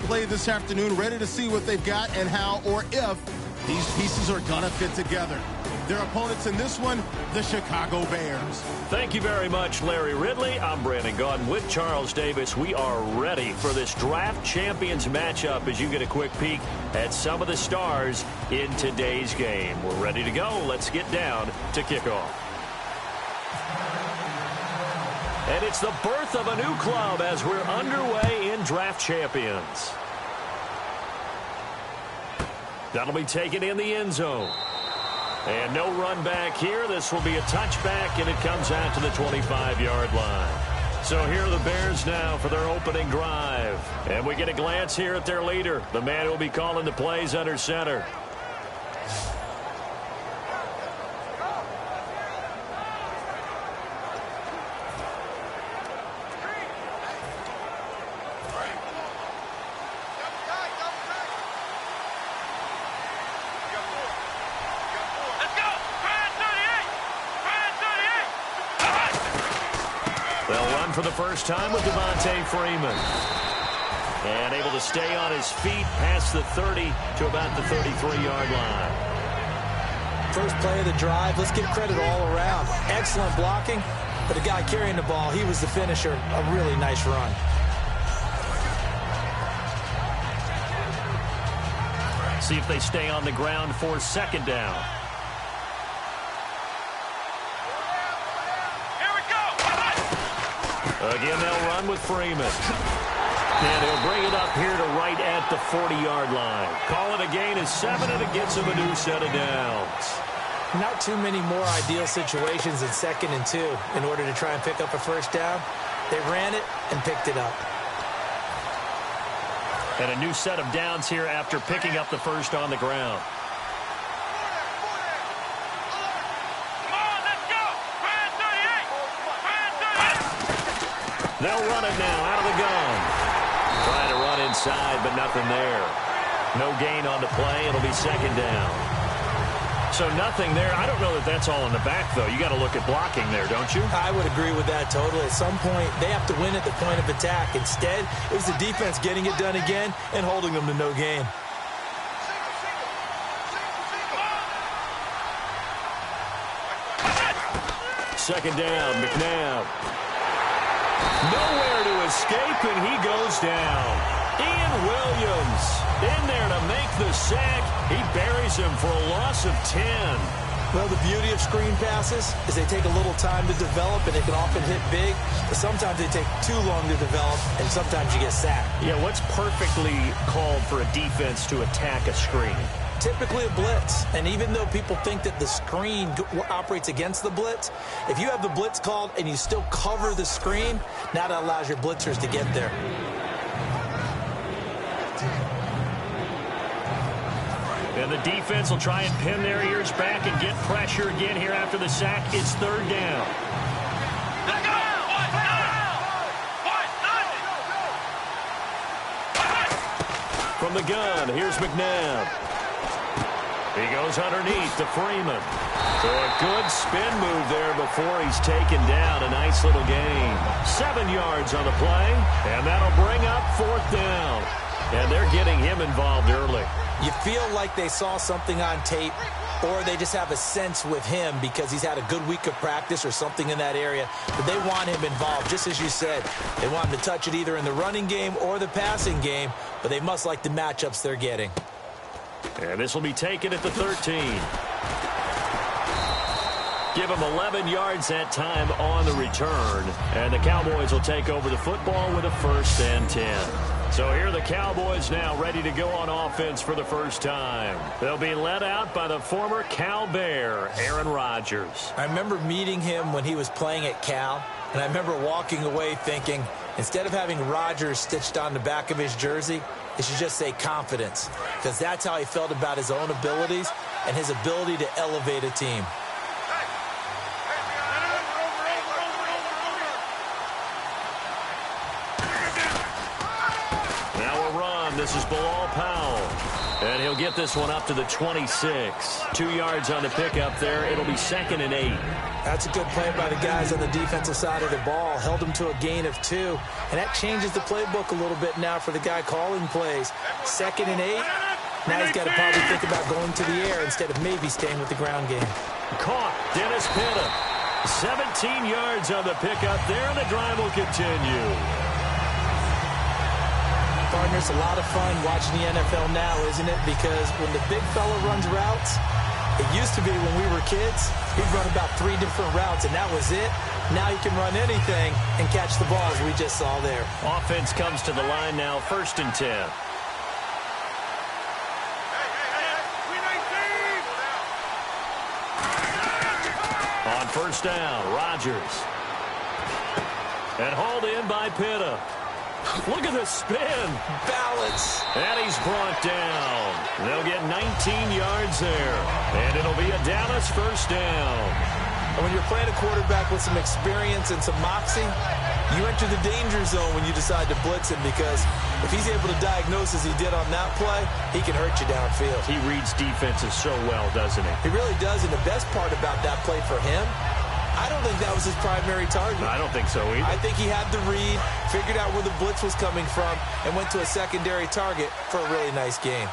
play this afternoon, ready to see what they've got and how or if these pieces are going to fit together. Their opponents in this one, the Chicago Bears. Thank you very much, Larry Ridley. I'm Brandon Gaudin with Charles Davis. We are ready for this draft champions matchup as you get a quick peek at some of the stars in today's game. We're ready to go. Let's get down to kickoff. And it's the birth of a new club as we're underway in draft champions. That'll be taken in the end zone. And no run back here. This will be a touchback, and it comes out to the 25-yard line. So here are the Bears now for their opening drive. And we get a glance here at their leader, the man who will be calling the plays under center. For the first time with Devontae Freeman. And able to stay on his feet past the 30 to about the 33-yard line. First play of the drive. Let's give credit all around. Excellent blocking, but the guy carrying the ball, he was the finisher. A really nice run. See if they stay on the ground for second down. Again, they'll run with Freeman. And he'll bring it up here to right at the 40-yard line. Call it a gain of 7, and it gets him a new set of downs. Not too many more ideal situations in 2nd and 2 in order to try and pick up a first down. They ran it and picked it up. And a new set of downs here after picking up the first on the ground. They'll run it now out of the gun. Trying to run inside, but nothing there. No gain on the play. It'll be second down. So nothing there. I don't know that that's all in the back, though. You got to look at blocking there, don't you? I would agree with that totally. At some point, they have to win at the point of attack. Instead, it was the defense getting it done again and holding them to no gain. Second down, McNabb. Nowhere to escape, and he goes down. Ian Williams in there to make the sack. He buries him for a loss of 10. Well, the beauty of screen passes is they take a little time to develop, and they can often hit big, but sometimes they take too long to develop, and sometimes you get sacked. Yeah, what's perfectly called for a defense to attack a screen? Typically a blitz, and even though people think that the screen operates against the blitz, if you have the blitz called and you still cover the screen, now that allows your blitzers to get there. And the defense will try and pin their ears back and get pressure again here after the sack. It's third down. From the gun, here's McNabb. He goes underneath to Freeman. So a good spin move there before he's taken down. A nice little gain. 7 yards on the play, and that'll bring up fourth down. And they're getting him involved early. You feel like they saw something on tape, or they just have a sense with him because he's had a good week of practice or something in that area. But they want him involved, just as you said. They want him to touch it either in the running game or the passing game, but they must like the matchups they're getting. And this will be taken at the 13. Give him 11 yards that time on the return. And the Cowboys will take over the football with a 1st and 10. So here are the Cowboys now ready to go on offense for the first time. They'll be led out by the former Cal Bear, Aaron Rodgers. I remember meeting him when he was playing at Cal, and I remember walking away thinking, instead of having Rodgers stitched on the back of his jersey, it should just say confidence, because that's how he felt about his own abilities and his ability to elevate a team. This is Bilal Powell. And he'll get this one up to the 26. 2 yards on the pickup there. It'll be 2nd and 8. That's a good play by the guys on the defensive side of the ball. Held him to a gain of 2. And that changes the playbook a little bit now for the guy calling plays. 2nd and 8. Now he's got to probably think about going to the air instead of maybe staying with the ground game. Caught. Dennis Pitta. 17 yards on the pickup there, and the drive will continue. Partners, a lot of fun watching the NFL now, isn't it? Because when the big fella runs routes, it used to be when we were kids, he'd run about 3 different routes, and that was it. Now he can run anything and catch the balls we just saw there. Offense comes to the line now, 1st and 10. On 1st down, Rodgers. And hauled in by Pitta. Look at the spin. Balance. And he's brought down. They'll get 19 yards there. And it'll be a Dallas 1st down. And when you're playing a quarterback with some experience and some moxie, you enter the danger zone when you decide to blitz him, because if he's able to diagnose as he did on that play, he can hurt you downfield. He reads defenses so well, doesn't he? He really does, and the best part about that play for him, I don't think that was his primary target. I don't think so either. I think he had the read, figured out where the blitz was coming from, and went to a secondary target for a really nice game.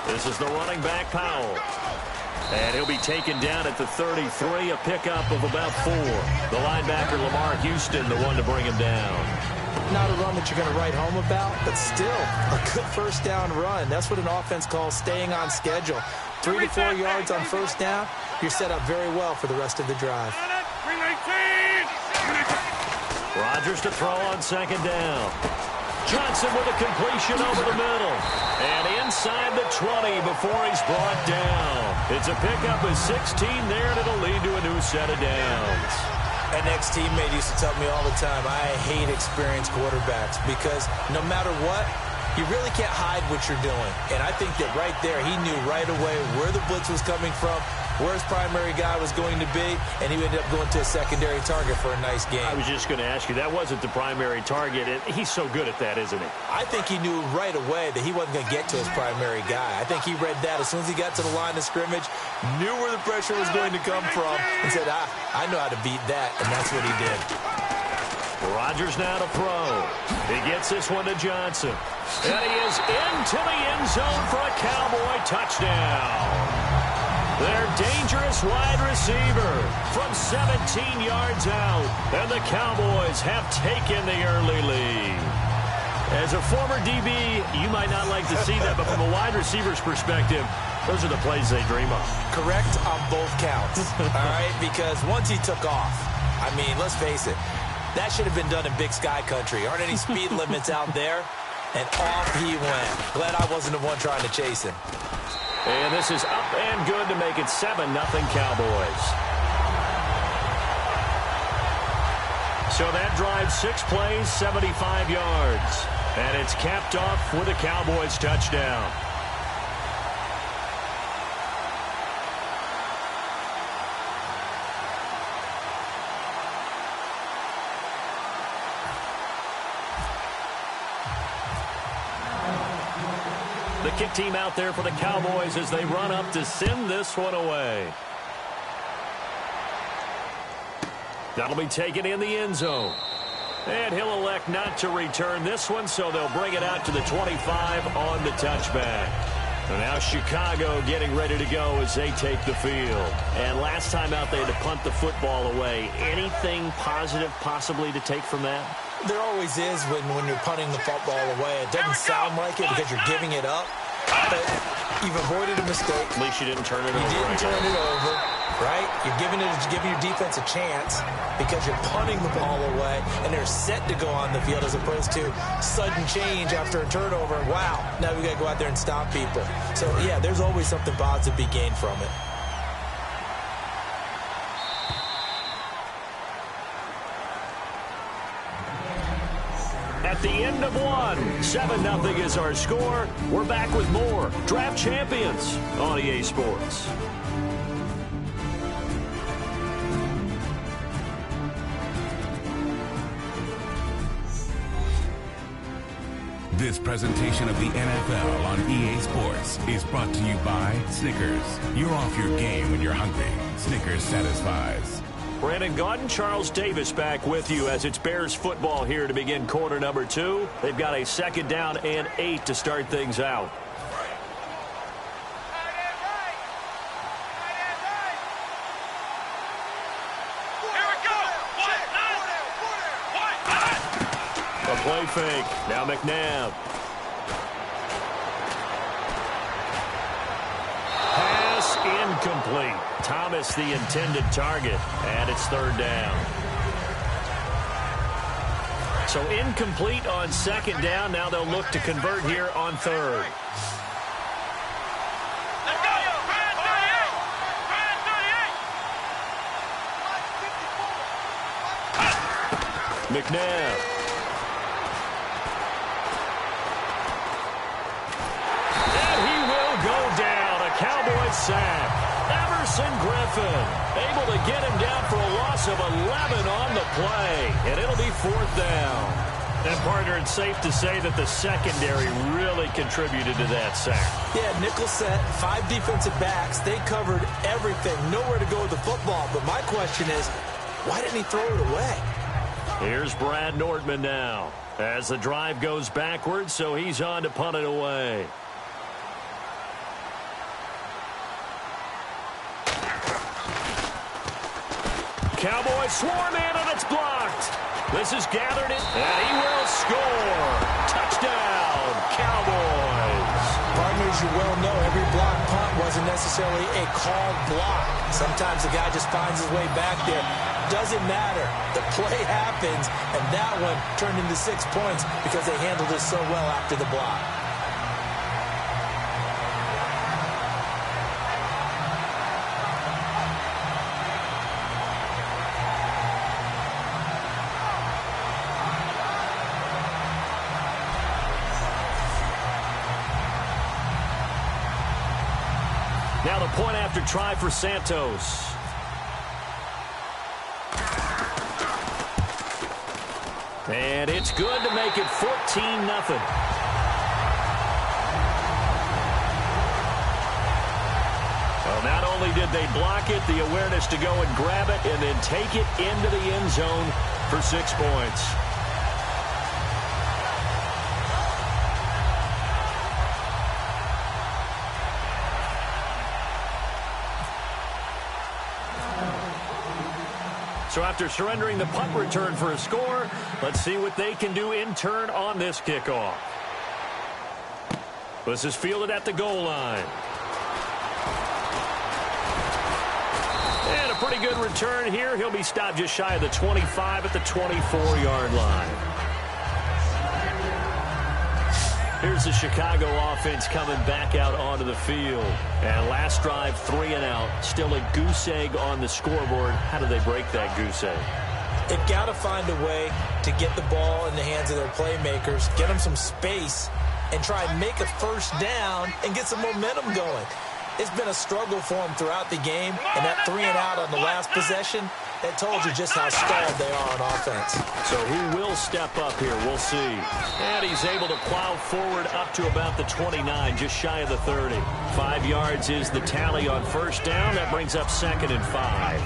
This is the running back, Powell. And he'll be taken down at the 33, a pickup of about 4. The linebacker, Lamar Houston, the one to bring him down. Not a run that you're going to write home about, but still a good 1st down run. That's what an offense calls staying on schedule. 3 to 4 yards on 1st down, you're set up very well for the rest of the drive. Rodgers to throw on 2nd down. Johnson with a completion over the middle. And inside the 20 before he's brought down. It's a pickup of 16 there, and it'll lead to a new set of downs. An ex-teammate used to tell me all the time, I hate experienced quarterbacks, because no matter what, you really can't hide what you're doing. And I think that right there, he knew right away where the blitz was coming from, where his primary guy was going to be, and he ended up going to a secondary target for a nice game. I was just going to ask you, that wasn't the primary target. He's so good at that, isn't he? I think he knew right away that he wasn't going to get to his primary guy. I think he read that as soon as he got to the line of scrimmage, knew where the pressure was going to come from, and said, I know how to beat that, and that's what he did. Rodgers now to throw. He gets this one to Johnson. And he is into the end zone for a Cowboy touchdown. Their dangerous wide receiver from 17 yards out. And the Cowboys have taken the early lead. As a former DB, you might not like to see that, but from a wide receiver's perspective, those are the plays they dream of. Correct on both counts, all right? Because once he took off, I mean, let's face it, that should have been done in Big Sky Country. Aren't any speed limits out there? And off he went. Glad I wasn't the one trying to chase him. And this is up and good to make it 7-0 Cowboys. So that drives 6 plays, 75 yards. And it's capped off with a Cowboys touchdown. The kick team out there for the Cowboys as they run up to send this one away. That'll be taken in the end zone. And he'll elect not to return this one, so they'll bring it out to the 25 on the touchback. So now Chicago getting ready to go as they take the field. And last time out, they had to punt the football away. Anything positive possibly to take from that? There always is when you're punting the football away. It doesn't sound like it because you're giving it up, but you've avoided a mistake. At least you didn't turn it over. You didn't turn it over, right? You're giving your defense a chance because you're punting the ball away, and they're set to go on the field as opposed to sudden change after a turnover. Wow, now we got to go out there and stop people. So, yeah, there's always something positive to be gained from it. At the end of one, 7-0 is our score. We're back with more Draft Champions on EA Sports. This presentation of the NFL on EA Sports is brought to you by Snickers. You're off your game when you're hungry. Snickers satisfies. Brandon Gaudin, Charles Davis back with you as it's Bears football here to begin quarter number 2. They've got a 2nd down and 8 to start things out. A play fake. Now McNabb. Pass incomplete. Thomas the intended target, and it's 3rd down. So incomplete on 2nd down. Now they'll look to convert here on 3rd. McNabb. And he will go down. A Cowboys sack. Everson Griffin able to get him down for a loss of 11 on the play. And it'll be 4th down. And, partner, it's safe to say that the secondary really contributed to that sack. Yeah, nickel set, 5 defensive backs. They covered everything. Nowhere to go with the football. But my question is, why didn't he throw it away? Here's Brad Nordman now as the drive goes backwards, so he's on to punt it away. Cowboys swarm in, and it's blocked. This is gathered in, and he will score. Touchdown, Cowboys. Partners, you well know every block punt wasn't necessarily a called block. Sometimes the guy just finds his way back there. Doesn't matter. The play happens, and that one turned into 6 points because they handled it so well after the block. Now the point after try for Santos. And it's good to make it 14-0. Well, not only did they block it, the awareness to go and grab it and then take it into the end zone for 6 points. So after surrendering the punt return for a score, let's see what they can do in turn on this kickoff. This is fielded at the goal line. And a pretty good return here. He'll be stopped just shy of the 25 at the 24-yard line. Here's the Chicago offense coming back out onto the field. And last drive, 3 and out. Still a goose egg on the scoreboard. How do they break that goose egg? They've got to find a way to get the ball in the hands of their playmakers, get them some space, and try and make a 1st down and get some momentum going. It's been a struggle for them throughout the game, and that 3 and out on the last possession, that told you just how stalled they are on offense. So who will step up here? We'll see. And he's able to plow forward up to about the 29, just shy of the 30. 5 yards is the tally on 1st down. That brings up 2nd and 5.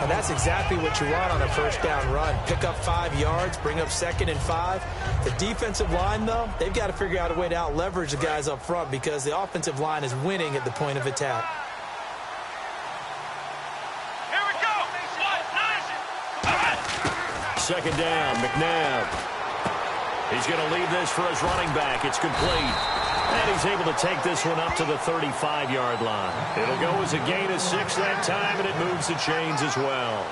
And that's exactly what you want on a 1st down run. Pick up 5 yards, bring up 2nd and 5. The defensive line, though, they've got to figure out a way to out-leverage the guys up front because the offensive line is winning at the point of attack. 2nd down, McNabb. He's going to leave this for his running back. It's complete. And he's able to take this one up to the 35-yard line. It'll go as a gain of 6 that time, and it moves the chains as well.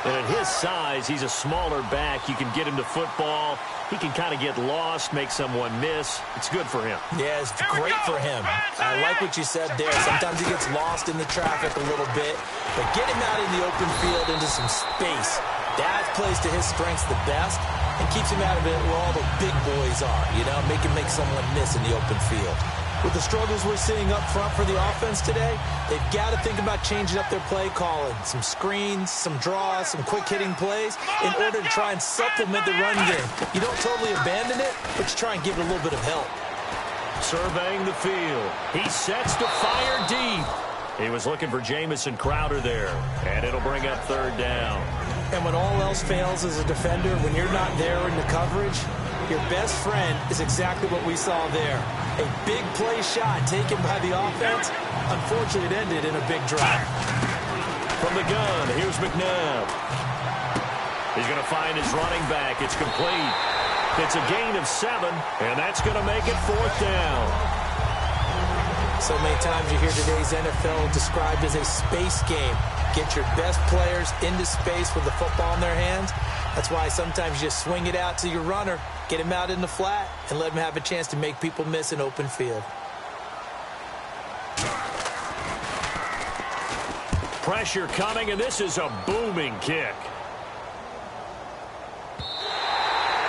And at his size, he's a smaller back. You can get him to football. He can kind of get lost, make someone miss. It's good for him. Yeah, it's great for him. I like what you said there. Sometimes he gets lost in the traffic a little bit. But get him out in the open field into some space. That plays to his strengths the best and keeps him out of it where all the big boys are, you know, make him make someone miss in the open field. With the struggles we're seeing up front for the offense today, they've got to think about changing up their play calling. Some screens, some draws, some quick-hitting plays in order to try and supplement the run game. You don't totally abandon it, but you try and give it a little bit of help. Surveying the field. He sets to fire deep. He was looking for Jamison Crowder there, and it'll bring up third down. And when all else fails as a defender, when you're not there in the coverage, your best friend is exactly what we saw there. A big play shot taken by the offense. Unfortunately, it ended in a big drive. From the gun, here's McNabb. He's going to find his running back. It's complete. It's a gain of 7, and that's going to make it fourth down. So many times you hear today's NFL described as a space game. Get your best players into space with the football in their hands. That's why sometimes you just swing it out to your runner, get him out in the flat, and let him have a chance to make people miss an open field. Pressure coming, and this is a booming kick.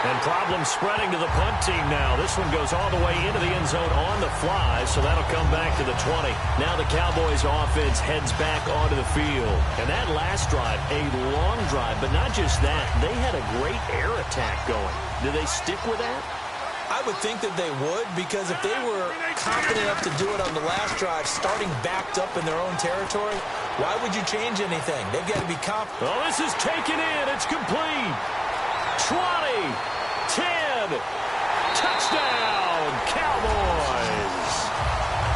And problems spreading to the punt team now. This one goes all the way into the end zone on the fly, so that'll come back to the 20. Now the Cowboys offense heads back onto the field. And that last drive, a long drive, but not just that. They had a great air attack going. Do they stick with that? I would think that they would, because if they were confident enough to do it on the last drive, starting backed up in their own territory, why would you change anything? They've got to be confident. Oh, this is taken in. It's complete. 20, 10, touchdown, Cowboys.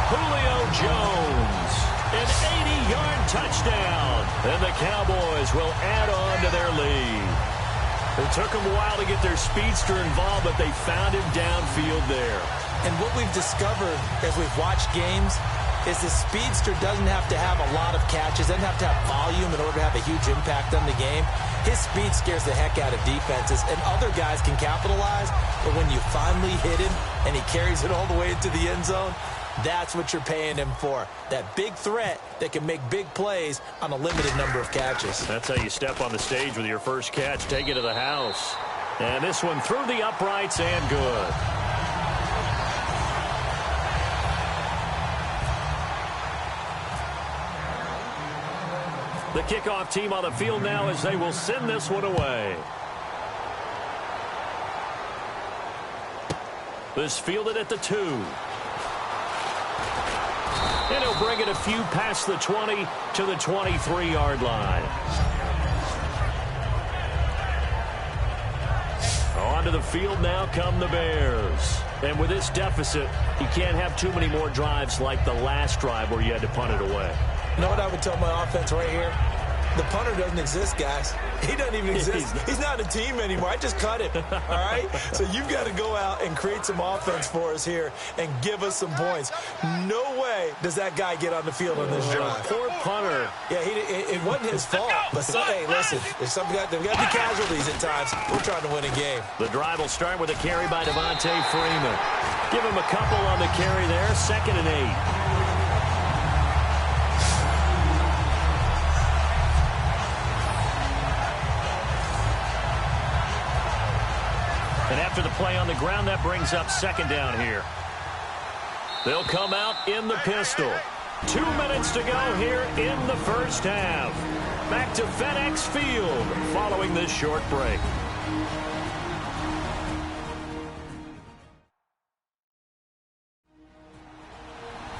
Julio Jones, an 80-yard touchdown, and the Cowboys will add on to their lead. It took them a while to get their speedster involved, but they found him downfield there. And what we've discovered as we've watched games is the speedster doesn't have to have a lot of catches, doesn't have to have volume in order to have a huge impact on the game. His speed scares the heck out of defenses, and other guys can capitalize, but when you finally hit him and he carries it all the way into the end zone, that's what you're paying him for. That big threat that can make big plays on a limited number of catches. That's how you step on the stage with your first catch, take it to the house. And this one through the uprights and good. The kickoff team on the field now as they will send this one away. This fielded at the 2. And he'll bring it a few past the 20 to the 23-yard line. Onto the field now come the Bears. And with this deficit, you can't have too many more drives like the last drive where you had to punt it away. You know what I would tell my offense right here? The punter doesn't exist, guys. He doesn't even exist. He's not a team anymore. I just cut him, all right? So you've got to go out and create some offense for us here and give us some points. No way does that guy get on the field on this drive. Poor punter. Yeah, it wasn't his fault. But, hey, listen, there's got to be casualties at times. We're trying to win a game. The drive will start with a carry by Devontae Freeman. Give him a couple on the carry there, 2nd and 8. And after the play on the ground, that brings up 2nd down here. They'll come out in the pistol. 2 minutes to go here in the first half. Back to FedEx Field following this short break.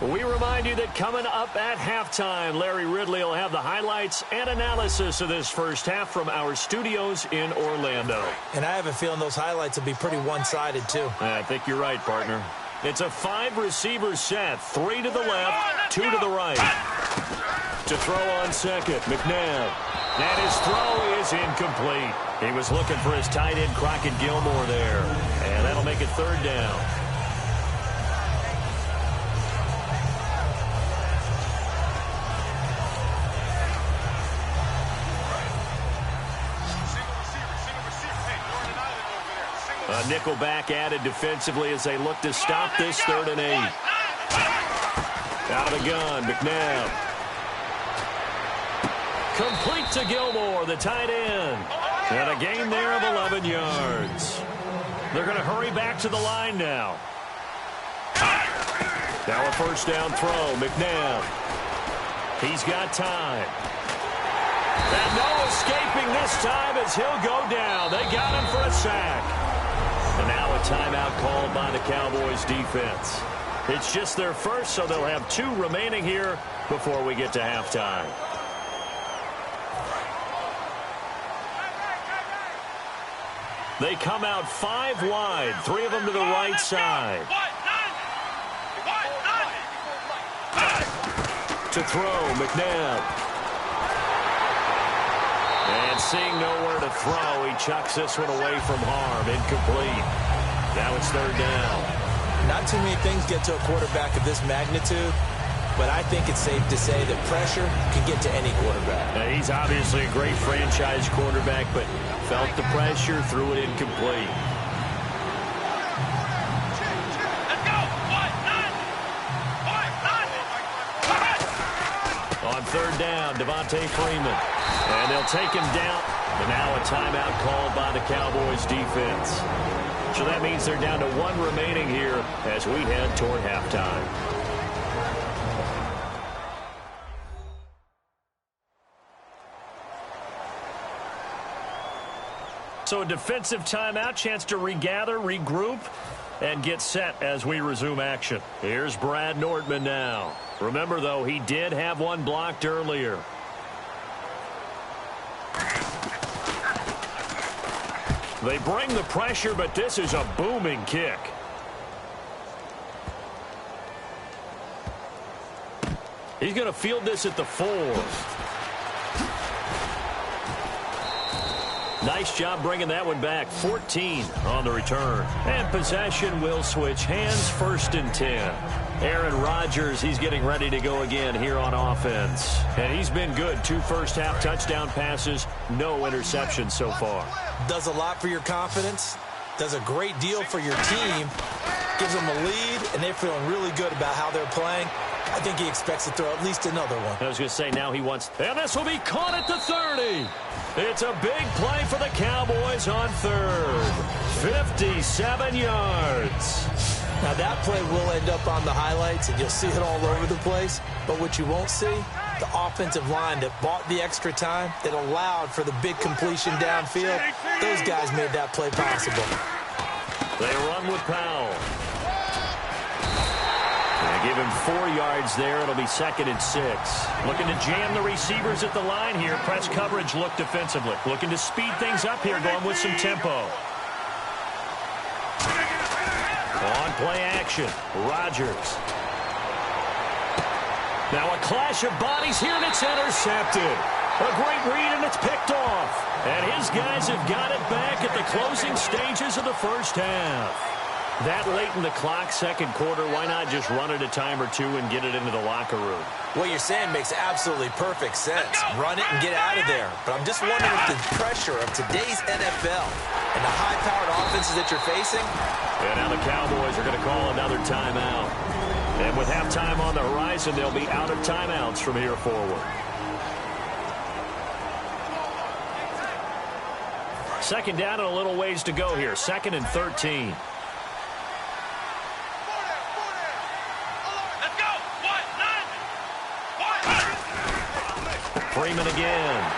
We remind you that coming up at halftime, Larry Ridley will have the highlights and analysis of this first half from our studios in Orlando. And I have a feeling those highlights will be pretty one-sided, too. I think you're right, partner. It's a 5-receiver set, 3 to the left, 2 to the right. To throw on second, McNabb. And his throw is incomplete. He was looking for his tight end, Crockett Gilmore, there. And that'll make it 3rd down. A nickel back added defensively as they look to stop this 3rd and 8. Out of the gun, McNabb. Complete to Gilmore, the tight end. And a gain there of 11 yards. They're going to hurry back to the line now. Now a first down throw. McNabb. He's got time. And no escaping this time as he'll go down. They got him for a sack. And now a timeout called by the Cowboys defense. It's just their first, so they'll have 2 remaining here before we get to halftime. They come out 5 wide, 3 of them to the right side. To throw, McNabb. And seeing nowhere to throw, he chucks this one away from harm. Incomplete. Now it's 3rd down. Not too many things get to a quarterback of this magnitude, but I think it's safe to say that pressure can get to any quarterback. Now, he's obviously a great franchise quarterback, but felt the pressure, threw it incomplete. On 3rd down, Devontae Freeman. And they'll take him down. And now a timeout called by the Cowboys defense. So that means they're down to 1 remaining here as we head toward halftime. So a defensive timeout, chance to regather, regroup, and get set as we resume action. Here's Brad Nordman now. Remember, though, he did have one blocked earlier. They bring the pressure, but this is a booming kick. He's going to field this at the 4. Nice job bringing that one back. 14 on the return. And possession will switch hands, 1st and 10. Aaron Rodgers, he's getting ready to go again here on offense. And he's been good. 2 first-half touchdown passes, no interceptions so far. Does a lot for your confidence, does a great deal for your team, gives them a lead, and they're feeling really good about how they're playing. I think he expects to throw at least another one. I was going to say, now he wants... And this will be caught at the 30. It's a big play for the Cowboys on 3rd. 57 yards. Now, that play will end up on the highlights, and you'll see it all over the place. But what you won't see, the offensive line that bought the extra time, that allowed for the big completion downfield, those guys made that play possible. They run with Powell. They give him 4 yards there. It'll be 2nd and 6. Looking to jam the receivers at the line here. Press coverage look defensively. Looking to speed things up here, going with some tempo. On play action, Rodgers. Now a clash of bodies here, and it's intercepted. A great read, and it's picked off. And his guys have got it back at the closing stages of the 1st half. That late in the clock, 2nd quarter, why not just run it a time or 2 and get it into the locker room? What you're saying makes absolutely perfect sense. Run it and get out of there. But I'm just wondering if the pressure of today's NFL and the high-powered offenses that you're facing. And now the Cowboys are going to call another timeout. And with halftime on the horizon, they'll be out of timeouts from here forward. 2nd down and a little ways to go here. 2nd and 13. Freeman again.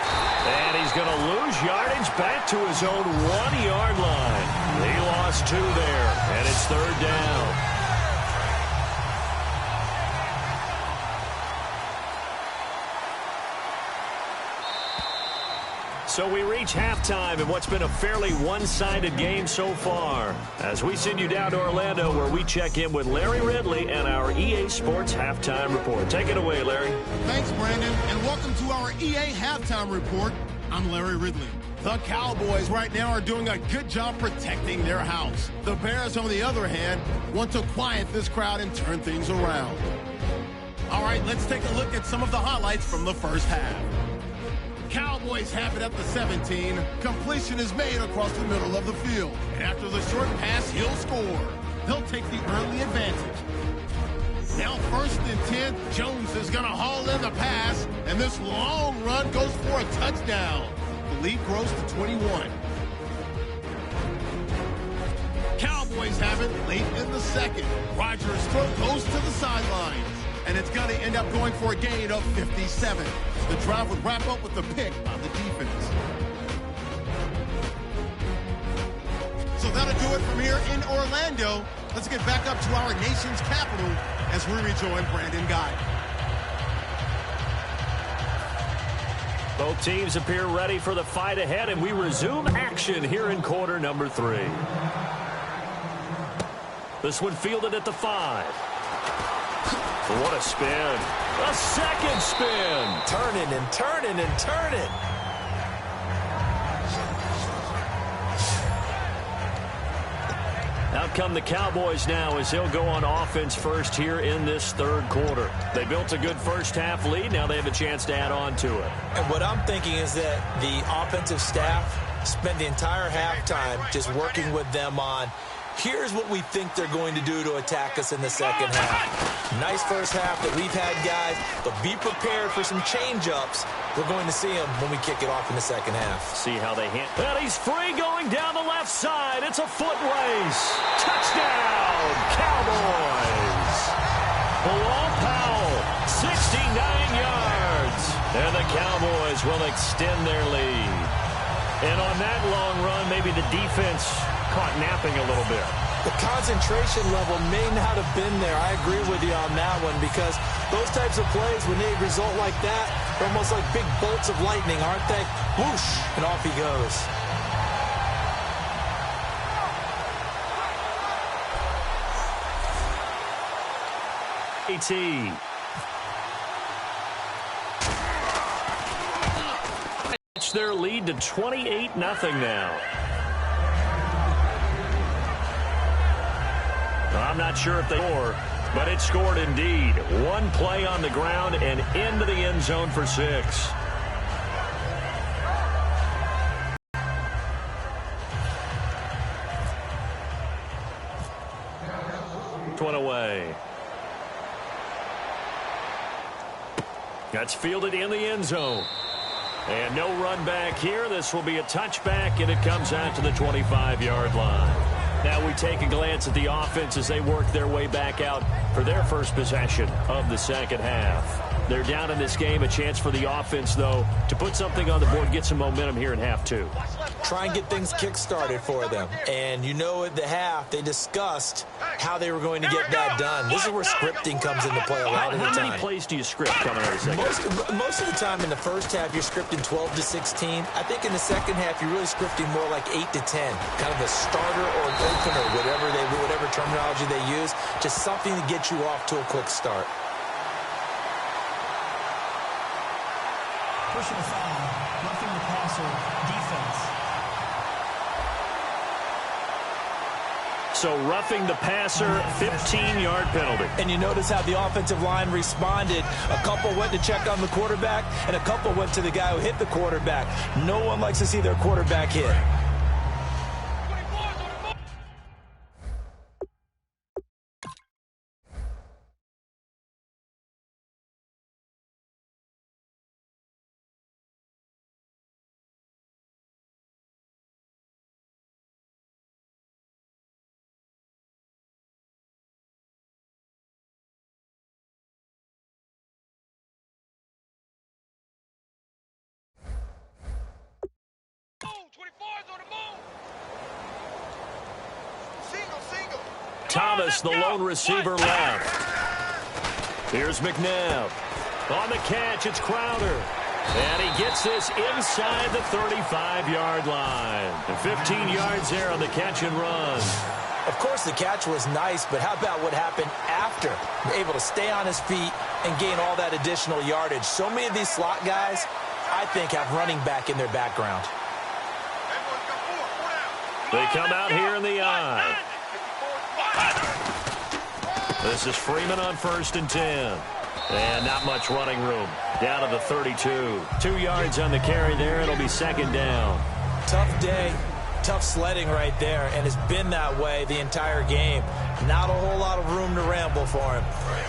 And he's going to lose yardage back to his own 1-yard line. He lost 2 there, and it's 3rd down. So we reach halftime in what's been a fairly one-sided game so far, as we send you down to Orlando, where we check in with Larry Ridley and our EA Sports Halftime Report. Take it away, Larry. Thanks, Brandon, and welcome to our EA Halftime Report. I'm Larry Ridley. The Cowboys right now are doing a good job protecting their house. The Bears, on the other hand, want to quiet this crowd and turn things around. All right, let's take a look at some of the highlights from the first half. Cowboys have it at the 17. Completion is made across the middle of the field. And after the short pass, he'll score. He'll take the early advantage. Now 1st and 10, Jones is going to haul in the pass, and this long run goes for a touchdown. The lead grows to 21. Cowboys Cowboys have it late in the second. Rodgers' throw goes to the sidelines, and it's going to end up going for a gain of 57. The drive would wrap up with the pick on the defense. So that'll do it from here in Orlando. Let's get back up to our nation's capital as we rejoin Brandon Guy. Both teams appear ready for the fight ahead, and we resume action here in quarter number 3. This one fielded at the 5. What a spin. A second spin. Turning and turning and turning. Out come the Cowboys now as he'll go on offense first here in this third quarter. They built a good first half lead. Now they have a chance to add on to it. And what I'm thinking is that the offensive staff spent the entire halftime just working with them on, here's what we think they're going to do to attack us in the second half. Nice first half that we've had, guys, but be prepared for some change-ups. We're going to see them when we kick it off in the second half. See how they hit. And he's free going down the left side. It's a foot race. Touchdown, Cowboys. Bilal Powell, 69 yards. And the Cowboys will extend their lead. And on that long run, maybe the defense caught napping a little bit. The concentration level may not have been there. I agree with you on that one, because those types of plays, when they result like that, they're almost like big bolts of lightning, aren't they? Whoosh, and off he goes. It's their lead to 28-0 now. I'm not sure if they score, but it scored indeed. One play on the ground and into the end zone for 6. One away. That's fielded in the end zone. And no run back here. This will be a touchback, and it comes out to the 25-yard line. Now we take a glance at the offense as they work their way back out for their first possession of the second half. They're down in this game. A chance for the offense, though, to put something on the board, get some momentum here in half 2. Try and get things kick-started for them. And you know, at the half, they discussed how they were going to get that done. This is where scripting comes into play a lot of the time. How many plays do you script coming out of the second? Most of the time in the first half, you're scripting 12 to 16. I think in the second half, you're really scripting more like 8 to 10. Kind of a starter or an opener, whatever terminology they use. Just something to get you off to a quick start. Pushing a foul, roughing the passer, defense. So roughing the passer, 15-yard penalty. And you notice how the offensive line responded. A couple went to check on the quarterback, and a couple went to the guy who hit the quarterback. No one likes to see their quarterback hit. Thomas, the lone receiver, left. Here's McNabb. On the catch, it's Crowder. And he gets this inside the 35-yard line. And 15 yards there on the catch and run. Of course, the catch was nice, but how about what happened after? Able to stay on his feet and gain all that additional yardage. So many of these slot guys, I think, have running back in their background. They come out here in the eye. This is Freeman on 1st and 10. And not much running room. Down to the 32. 2 yards on the carry there. It'll be second down. Tough day. Tough sledding right there, and it's been that way the entire game. Not a whole lot of room to ramble for him.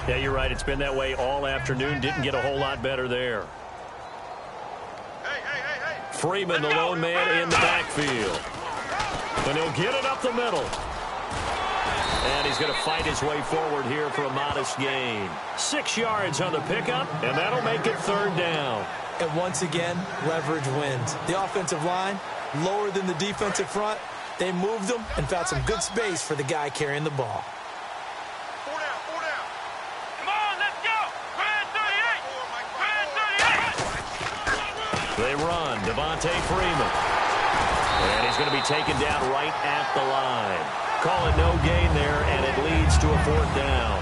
Yeah, you're right. It's been that way all afternoon. Didn't get a whole lot better there. Freeman, the lone man in the backfield. And he'll get it up the middle. And he's going to fight his way forward here for a modest gain. 6 yards on the pickup, and that'll make it 3rd down. And once again, leverage wins. The offensive line, lower than the defensive front. They moved them and found some good space for the guy carrying the ball. 4 down, 4 down. Come on, let's go. Red 38. They run. Devontae Freeman. And he's going to be taken down right at the line. Call it no gain there, and it leads to a 4th down.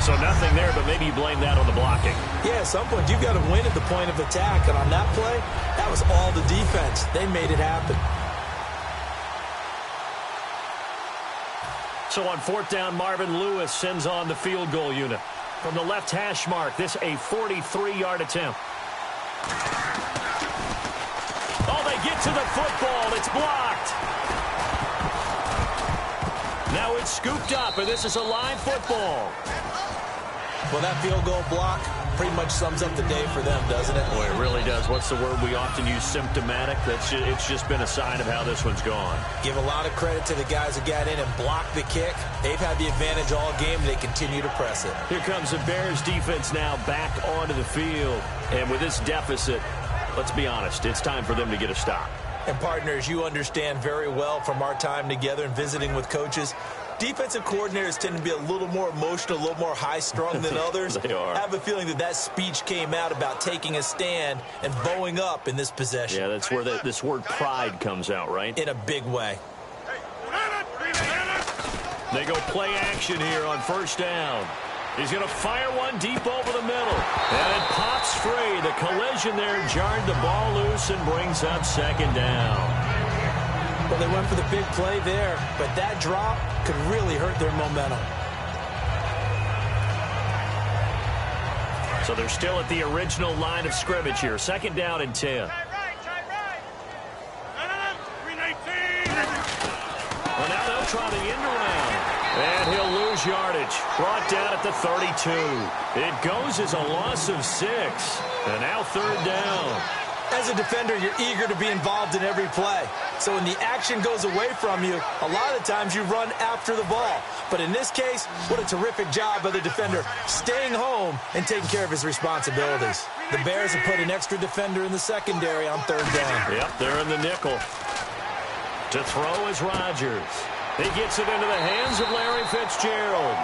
So nothing there, but maybe you blame that on the blocking. Yeah, at some point, you've got to win at the point of attack. And on that play, that was all the defense. They made it happen. So on 4th down, Marvin Lewis sends on the field goal unit. From the left hash mark, this a 43-yard attempt. Oh, they get to the football. It's blocked. Now it's scooped up, and this is a live football. Well, that field goal block pretty much sums up the day for them, doesn't it? Boy, it really does. What's the word we often use? Symptomatic. It's just been a sign of how this one's gone. Give a lot of credit to the guys who got in and blocked the kick. They've had the advantage all game, and they continue to press it. Here comes the Bears defense now back onto the field. And with this deficit, let's be honest, it's time for them to get a stop. And partners, you understand very well from our time together and visiting with coaches, defensive coordinators tend to be a little more emotional, a little more high-strung than others. They are. I have a feeling that speech came out about taking a stand and bowing up in this possession. Yeah, that's where this word pride comes out, right? In a big way. They go play action here on 1st down. He's going to fire one deep over the middle. And it pops free. The collision there jarred the ball loose and brings up 2nd down. Well, they went for the big play there, but that drop could really hurt their momentum. So they're still at the original line of scrimmage here. 2nd down and 10. Well, now they'll try the end around. And he'll lose yardage. Brought down at the 32. It goes as a loss of 6. And now 3rd down. As a defender, you're eager to be involved in every play. So when the action goes away from you, a lot of times you run after the ball. But in this case, what a terrific job by the defender staying home and taking care of his responsibilities. The Bears have put an extra defender in the secondary on 3rd down. Yep, they're in the nickel. To throw is Rodgers. He gets it into the hands of Larry Fitzgerald.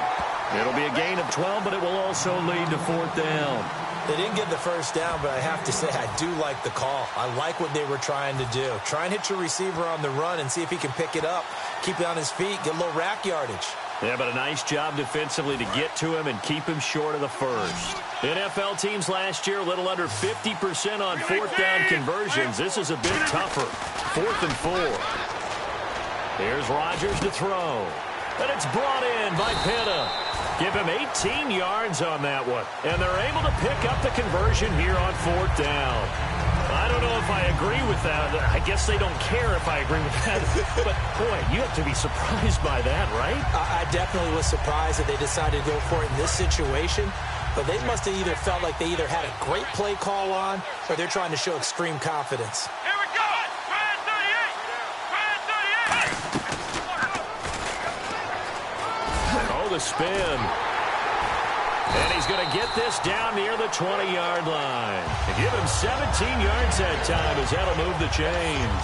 It'll be a gain of 12, but it will also lead to 4th down. They didn't get the 1st down, but I have to say I do like the call. I like what they were trying to do. Try and hit your receiver on the run and see if he can pick it up, keep it on his feet, get a little rack yardage. Yeah, but a nice job defensively to get to him and keep him short of the 1st. NFL teams last year, a little under 50% on 4th down conversions. This is a bit tougher. 4th and 4. Here's Rodgers to throw. And it's brought in by Pitta. Give him 18 yards on that one. And they're able to pick up the conversion here on 4th down. I don't know if I agree with that. I guess they don't care if I agree with that. But, boy, you have to be surprised by that, right? I definitely was surprised that they decided to go for it in this situation. But they must have either felt like they either had a great play call on or they're trying to show extreme confidence. Here we go. Red 38. Oh, the spin. And he's going to get this down near the 20-yard line. And give him 17 yards that time as that'll move the chains.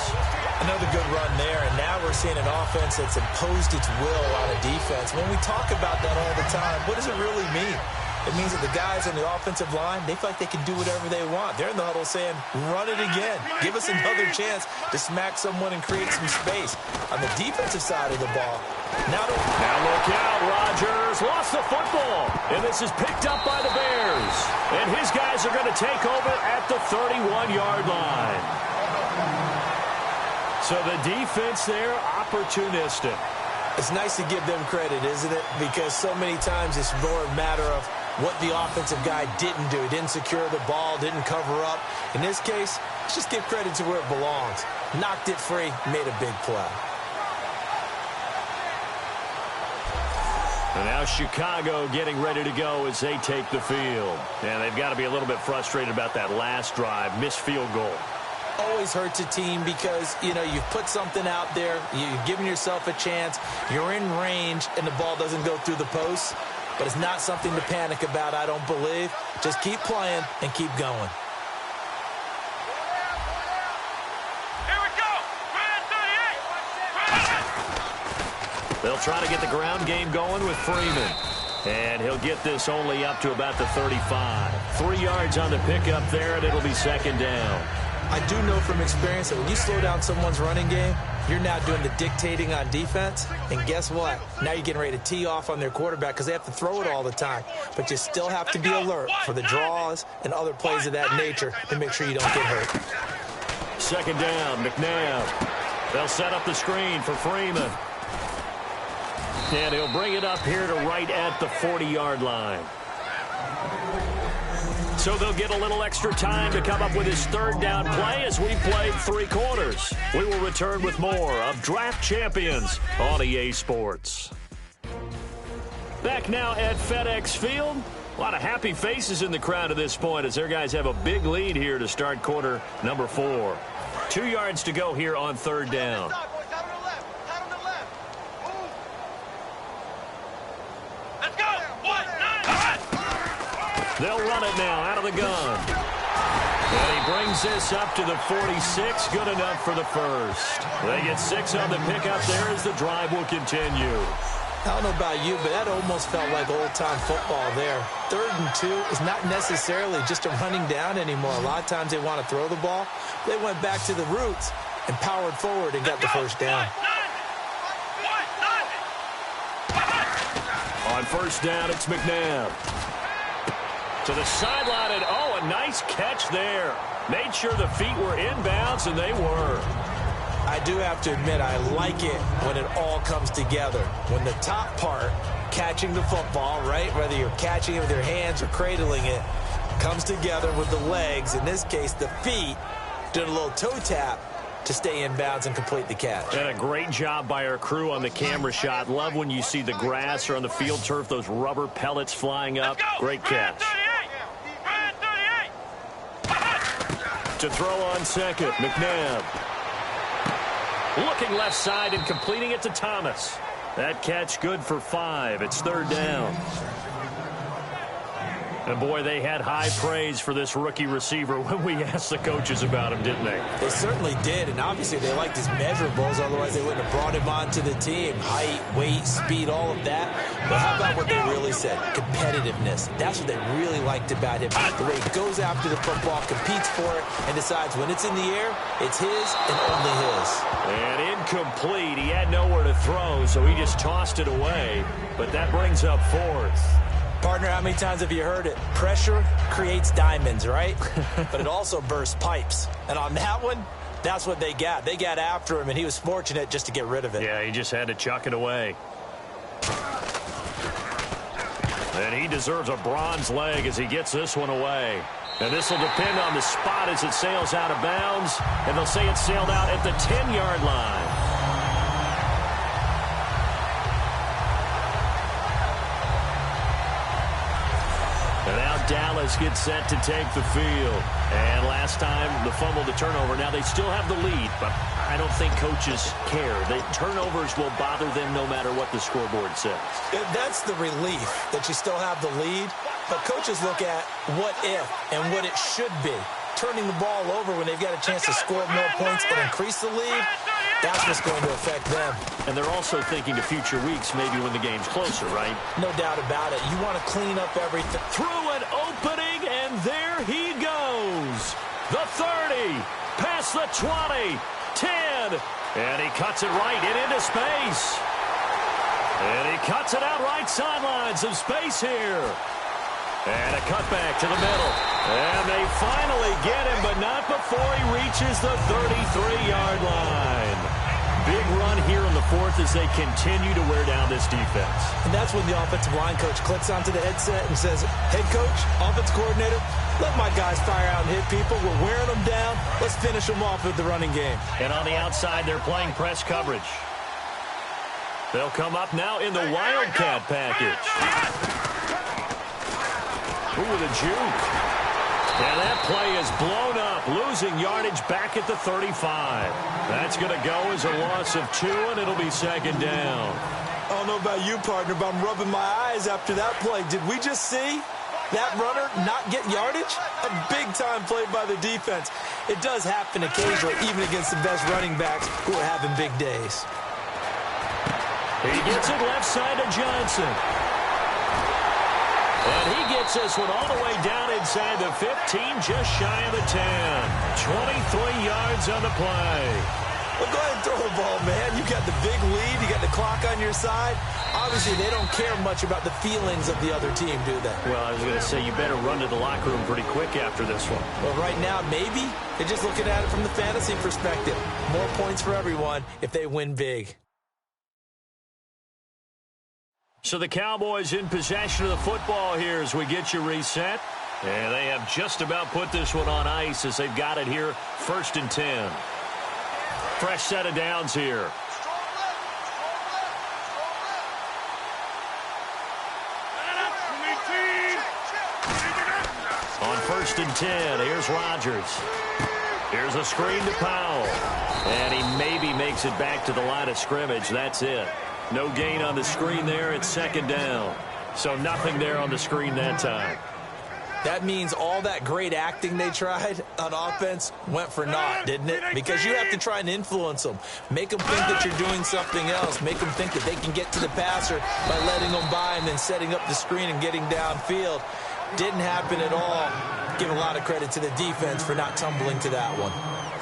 Another good run there, and now we're seeing an offense that's imposed its will on a defense. When we talk about that all the time, what does it really mean? It means that the guys on the offensive line, they feel like they can do whatever they want. They're in the huddle saying, run it again. Give us another chance to smack someone and create some space. On the defensive side of the ball, now look out, Rodgers lost the football. And this is picked up by the Bears. And his guys are going to take over at the 31-yard line. So the defense there, opportunistic. It's nice to give them credit, isn't it? Because so many times it's more a matter of what the offensive guy didn't do. He didn't secure the ball, didn't cover up. In this case, let's just give credit to where it belongs. Knocked it free, made a big play. And now Chicago getting ready to go as they take the field. And they've got to be a little bit frustrated about that last drive, missed field goal. always hurts a team because, you know, you've put something out there, you've given yourself a chance, you're in range, and the ball doesn't go through the post. But it's not something to panic about, I don't believe. Just keep playing and keep going. Here we go. Red 38. They'll try to get the ground game going with Freeman. And he'll get this only up to about the 35. 3 yards on the pickup there, and it'll be second down. I do know from experience that when you slow down someone's running game, you're now doing the dictating on defense. And guess what? Now you're getting ready to tee off on their quarterback because they have to throw it all the time. But you still have to be alert for the draws and other plays of that nature to make sure you don't get hurt. Second down, McNabb. They'll set up the screen for Freeman. And he'll bring it up here to right at the 40-yard line. So they'll get a little extra time to come up with his third down play as we played 3 quarters. We will return with more of Draft Champions on EA Sports. Back now at FedEx Field. A lot of happy faces in the crowd at this point as their guys have a big lead here to start quarter number 4. 2 yards to go here on third down. They'll run it now out of the gun. And he brings this up to the 46. Good enough for the first. They get 6 on the pickup there as the drive will continue. I don't know about you, but that almost felt like old-time football there. 3rd and 2 is not necessarily just a running down anymore. A lot of times they want to throw the ball. They went back to the roots and powered forward and got the first down. On first down, it's McNabb. To the sideline, and oh, a nice catch there. Made sure the feet were inbounds, and they were. I do have to admit, I like it when it all comes together. When the top part, catching the football, right, whether you're catching it with your hands or cradling it, comes together with the legs, in this case, the feet, doing a little toe tap to stay in bounds and complete the catch. And a great job by our crew on the camera shot. Love when you see the grass or on the field turf, those rubber pellets flying up. Great catch. To throw on second, McNabb. Looking left side and completing it to Thomas. That catch good for 5. It's third down. And, boy, they had high praise for this rookie receiver when we asked the coaches about him, didn't they? They certainly did, and obviously they liked his measurables, otherwise they wouldn't have brought him onto the team. Height, weight, speed, all of that. But how about what they really said? Competitiveness. That's what they really liked about him. The way he goes after the football, competes for it, and decides when it's in the air, it's his and only his. And incomplete. He had nowhere to throw, so he just tossed it away. But that brings up 4th. Partner, how many times have you heard it? Pressure creates diamonds, right? But it also bursts pipes. And on that one, that's what they got. They got after him, and he was fortunate just to get rid of it. Yeah, he just had to chuck it away. And he deserves a bronze leg as he gets this one away. And this will depend on the spot as it sails out of bounds. And they'll say it sailed out at the 10-yard line. And now Dallas gets set to take the field. And last time, the fumble, the turnover. Now they still have the lead, but I don't think coaches care. The turnovers will bother them no matter what the scoreboard says. That's the relief that you still have the lead. But coaches look at what if and what it should be. Turning the ball over when they've got a chance to score more points and increase the lead, that's what's going to affect them. And they're also thinking to future weeks, maybe when the game's closer, right? No doubt about it. You want to clean up everything. Through an opening, and there he goes. The 30, past the 20, 10, and he cuts it right into space. And he cuts it out right sideline. Some space here. And a cutback to the middle. And they finally get him, but not before he reaches the 33-yard line. Big run here in the 4th as they continue to wear down this defense. And that's when the offensive line coach clicks onto the headset and says, head coach, offense coordinator, let my guys fire out and hit people. We're wearing them down. Let's finish them off with the running game. And on the outside, they're playing press coverage. They'll come up now in the Wildcat package. Ooh, with a juke. And that play is blown up, losing yardage back at the 35. That's going to go as a loss of 2, and it'll be second down. I don't know about you, partner, but I'm rubbing my eyes after that play. Did we just see that runner not get yardage? A big-time play by the defense. It does happen occasionally, even against the best running backs who are having big days. He gets it left side to Johnson. And he gets this one all the way down inside the 15, just shy of the 10. 23 yards on the play. Well, go ahead and throw the ball, man. You got the big lead. You got the clock on your side. Obviously, they don't care much about the feelings of the other team, do they? Well, I was going to say, you better run to the locker room pretty quick after this one. Well, right now, maybe. They're just looking at it from the fantasy perspective. More points for everyone if they win big. So the Cowboys in possession of the football here as we get you reset. And they have just about put this one on ice as they've got it here, 1st and 10. Fresh set of downs here. On 1st and 10, here's Rodgers. Here's a screen to Powell. And he maybe makes it back to the line of scrimmage. That's it. No gain on the screen there. It's second down. So nothing there on the screen that time. That means all that great acting they tried on offense went for naught, didn't it? Because you have to try and influence them. Make them think that you're doing something else. Make them think that they can get to the passer by letting them by and then setting up the screen and getting downfield. Didn't happen at all. Give a lot of credit to the defense for not tumbling to that one.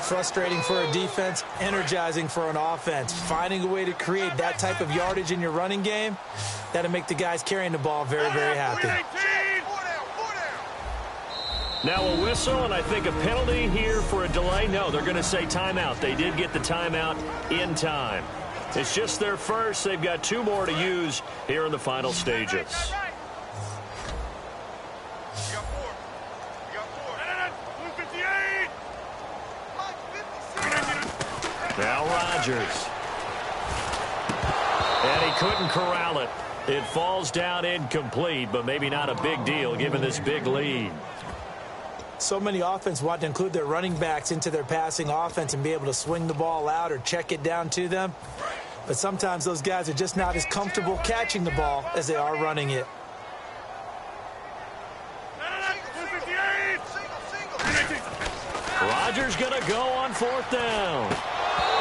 Frustrating for a defense, energizing for an offense. Finding a way to create that type of yardage in your running game, that'll make the guys carrying the ball very, very happy. Now a whistle, and I think a penalty here for a delay. No, they're going to say timeout. They did get the timeout in time. It's just their first. They've got 2 more to use here in the final stages. Now Rodgers. And he couldn't corral it. It falls down incomplete, but maybe not a big deal given this big lead. So many offense want to include their running backs into their passing offense and be able to swing the ball out or check it down to them. But sometimes those guys are just not as comfortable catching the ball as they are running it. Rodgers going to go on 4th down.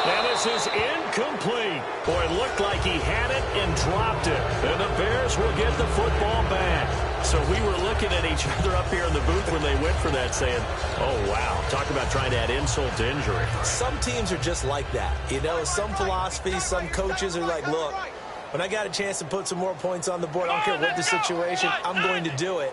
And this is incomplete. Boy, it looked like he had it and dropped it. And the Bears will get the football back. So we were looking at each other up here in the booth when they went for that saying, oh, wow, talk about trying to add insult to injury. Some teams are just like that. You know, some philosophies, some coaches are like, look, when I got a chance to put some more points on the board, I don't care what the situation, I'm going to do it.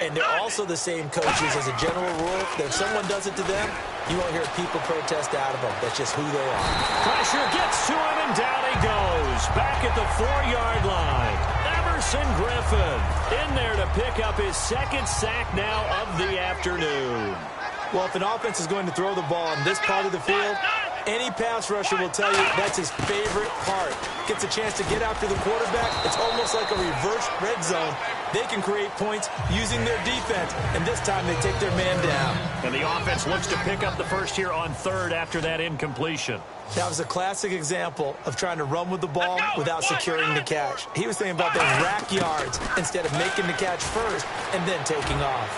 And they're also the same coaches as a general rule that if someone does it to them, you won't hear people protest out of them. That's just who they are. Pressure gets to him, and down he goes. Back at the 4-yard line. Emerson Griffin in there to pick up his 2nd sack now of the afternoon. Well, if an offense is going to throw the ball on this part of the field, any pass rusher will tell you that's his favorite part. Gets a chance to get after the quarterback. It's almost like a reverse red zone. They can create points using their defense, and this time they take their man down. And the offense looks to pick up the first here on 3rd after that incompletion. That was a classic example of trying to run with the ball without securing the catch. He was thinking about those rack yards instead of making the catch first and then taking off.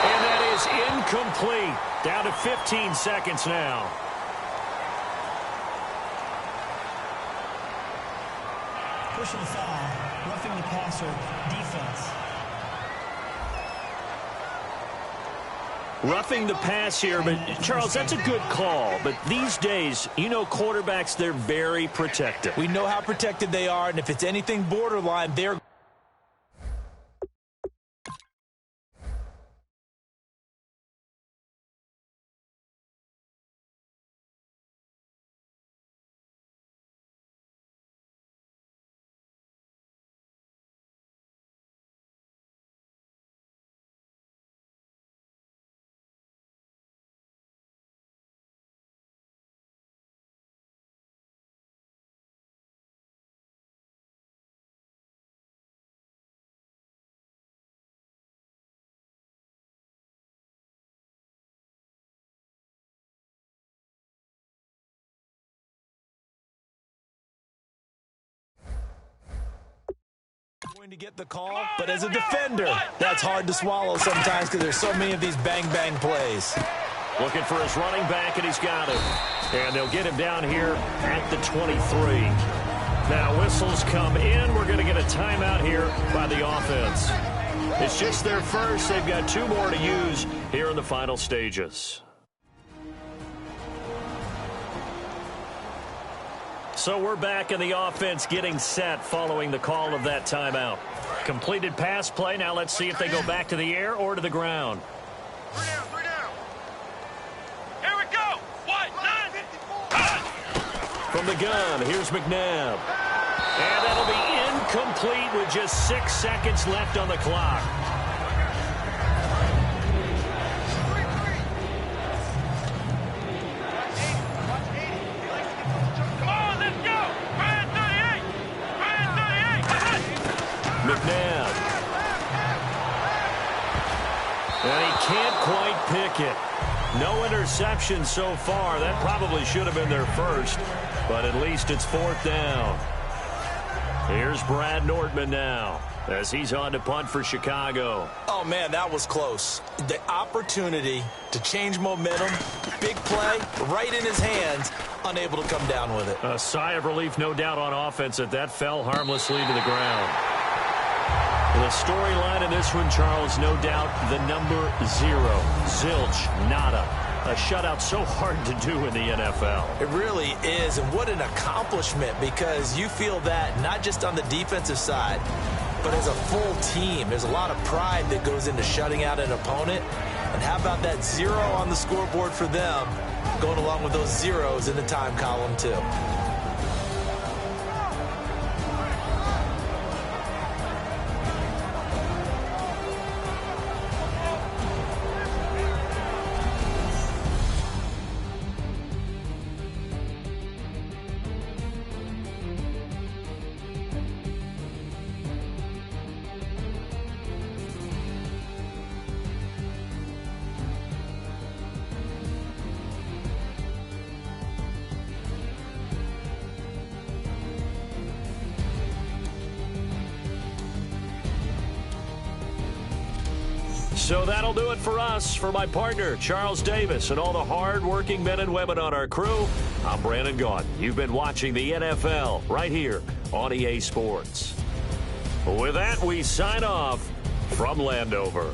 And that is incomplete. Down to 15 seconds now. Personal foul, roughing the passer, defense. Roughing the pass here, but Charles, that's a good call. But these days, you know quarterbacks, they're very protective. We know how protected they are, and if it's anything borderline, they're Going to get the call, but as a defender, that's hard to swallow sometimes because there's so many of these bang-bang plays. Looking for his running back, and he's got it. And they'll get him down here at the 23. Now, whistles come in. We're going to get a timeout here by the offense. It's just their first. They've got 2 more to use here in the final stages. So we're back in the offense getting set following the call of that timeout. Completed pass play. Now let's see if they go back to the air or to the ground. 3 down. Here we go. 1-9. From the gun, here's McNabb. And that'll be incomplete with just 6 seconds left on the clock. McNabb. And he can't quite pick it. No interception so far. That probably should have been their first, but at least it's 4th down. Here's Brad Nordman now as he's on to punt for Chicago. Oh, man, that was close. The opportunity to change momentum, big play, right in his hands, unable to come down with it. A sigh of relief, no doubt, on offense that fell harmlessly to the ground. The storyline in this one, Charles, no doubt the number 0. Zilch, nada. A shutout so hard to do in the NFL. It really is, and what an accomplishment, because you feel that not just on the defensive side, but as a full team. There's a lot of pride that goes into shutting out an opponent. And how about that 0 on the scoreboard for them, going along with those zeros in the time column, too. So that'll do it for us. For my partner, Charles Davis, and all the hard-working men and women on our crew, I'm Brandon Gaudin. You've been watching the NFL right here on EA Sports. With that, we sign off from Landover.